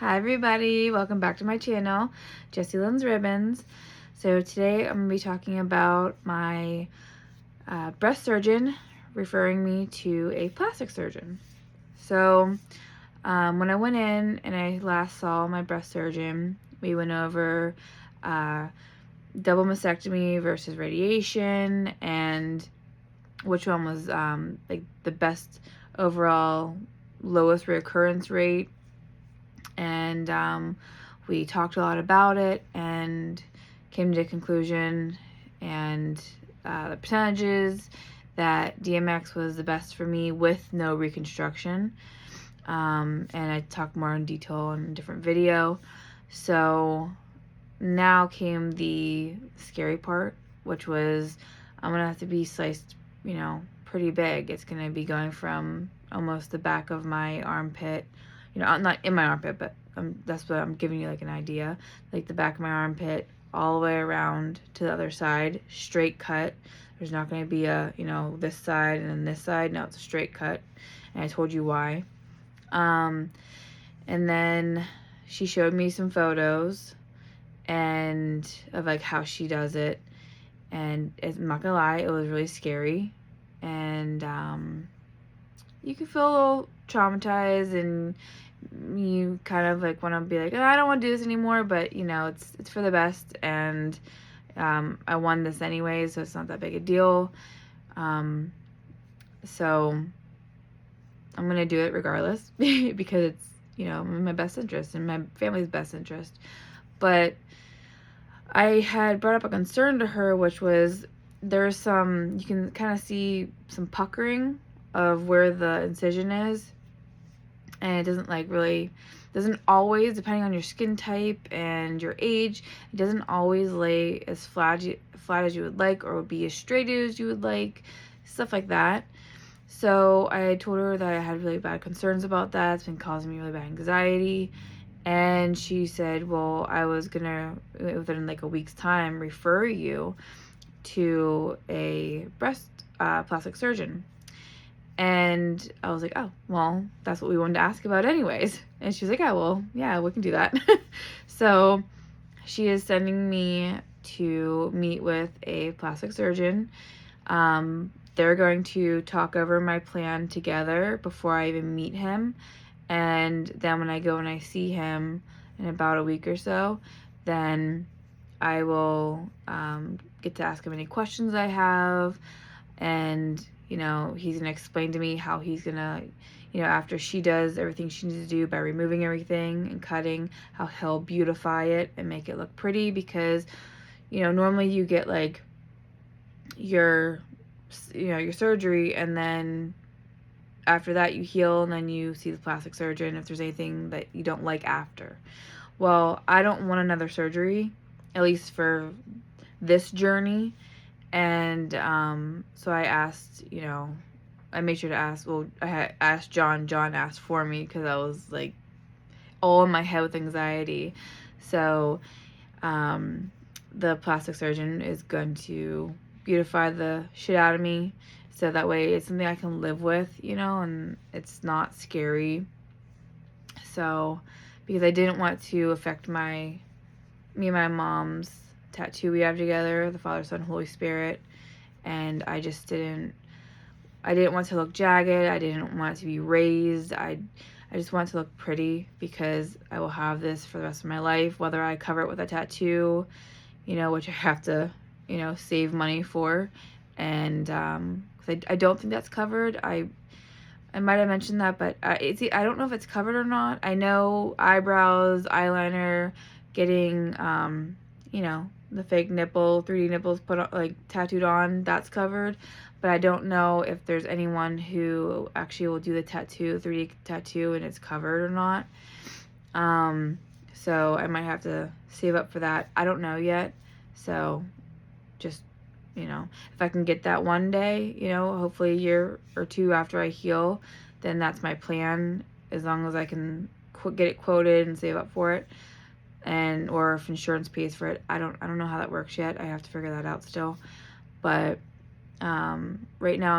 Hi everybody, welcome back to my channel, JessieLynnsRibbons. So today I'm going to be talking about my breast surgeon referring me to a plastic surgeon. So when I went in and I last saw my breast surgeon, we went over double mastectomy versus radiation and which one was like the best overall lowest recurrence rate. And we talked a lot about it and came to a conclusion and the percentages that DMX was the best for me with no reconstruction. And I talked more in detail in a different video. So now came the scary part, which was I'm gonna have to be sliced, pretty big. It's gonna be going from almost the back of my armpit, not in my armpit, but that's what I'm giving you, like an idea, like the back of my armpit all the way around to the other side, straight cut. There's not going to be a, this side and then this side. No, it's a straight cut, and I told you why. And then she showed me some photos and of like how she does it, and I'm not gonna lie, it was really scary, and you can feel a little traumatized, and you kind of like want to be like, oh, I don't want to do this anymore, but it's for the best, and I won this anyway, so it's not that big a deal. So I'm gonna do it regardless because it's in my best interest and my family's best interest. But I had brought up a concern to her, which was there's you can kind of see some puckering of where the incision is, and it doesn't always, depending on your skin type and your age, it doesn't always lay as flat as you would like, or would be as straight as you would like, stuff like that. So I told her that I had really bad concerns about that. It's been causing me really bad anxiety. And she said, well, I was gonna, within like a week's time, refer you to a breast plastic surgeon. And I was like, oh, well, that's what we wanted to ask about anyways. And she was like, oh, well, yeah, we can do that. So she is sending me to meet with a plastic surgeon. They're going to talk over my plan together before I even meet him. And then when I go and I see him in about a week or so, then I will get to ask him any questions I have. And he's going to explain to me how he's going to, after she does everything she needs to do by removing everything and cutting, how he'll beautify it and make it look pretty. Because, normally you get like your surgery, and then after that you heal, and then you see the plastic surgeon if there's anything that you don't like after. Well, I don't want another surgery, at least for this journey. And so I asked, I made sure to ask, well, I had asked John asked for me, because I was like all in my head with anxiety. So the plastic surgeon is going to beautify the shit out of me, so that way it's something I can live with, and it's not scary. So because I didn't want to affect me and my mom's tattoo we have together, the Father, Son, Holy Spirit, and I didn't want it to look jagged. I didn't want it to be raised. I just want it to look pretty, because I will have this for the rest of my life, whether I cover it with a tattoo, which I have to, save money for. And I don't think that's covered. I might have mentioned that, but I don't know if it's covered or not. I know eyebrows, eyeliner, getting the fake nipple, 3D nipples put on, like tattooed on, that's covered. But I don't know if there's anyone who actually will do the tattoo, 3D tattoo, and it's covered or not. So I might have to save up for that. I don't know yet. So just, if I can get that one day, hopefully a year or two after I heal, then that's my plan, as long as I can get it quoted and save up for it. And or if insurance pays for it. I don't know how that works yet. I have to figure that out still. But right now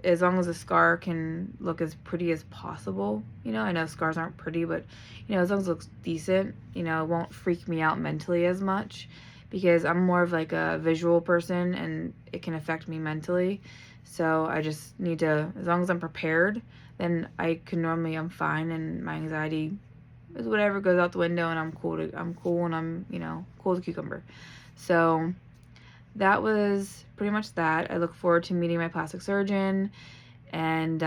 as long as the scar can look as pretty as possible, you know, I know scars aren't pretty, but, you know, as long as it looks decent, you know, it won't freak me out mentally as much, because I'm more of like a visual person and it can affect me mentally. So I just need to, as long as I'm prepared, then I'm fine, and my anxiety is whatever, goes out the window, and I'm cool and I'm, you know, cool as a cucumber. So that was pretty much that. I look forward to meeting my plastic surgeon, and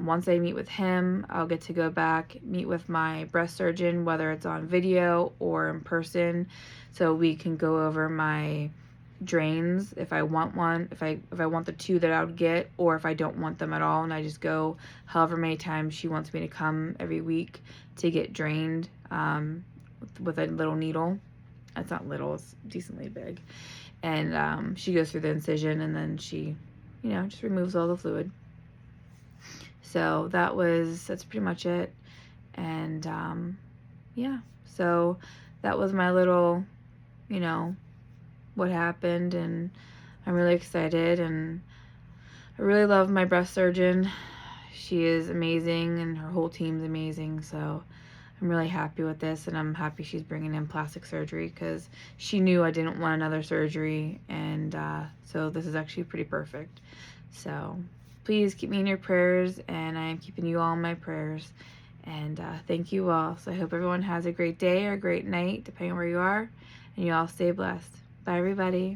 once I meet with him, I'll get to go back, meet with my breast surgeon, whether it's on video or in person, so we can go over my drains, if I want one, if I want the 2 that I would get, or if I don't want them at all, and I just go however many times she wants me to come every week to get drained, with a little needle. It's not little, it's decently big. And she goes through the incision, and then she, you know, just removes all the fluid. So that's pretty much it. And yeah, so that was my little, you know, what happened, and I'm really excited, and I really love my breast surgeon. She is amazing, and her whole team's amazing, so I'm really happy with this, and I'm happy she's bringing in plastic surgery, because she knew I didn't want another surgery, and so this is actually pretty perfect. So please keep me in your prayers, and I am keeping you all in my prayers, and thank you all. So I hope everyone has a great day or a great night, depending on where you are, and you all stay blessed. Bye, everybody.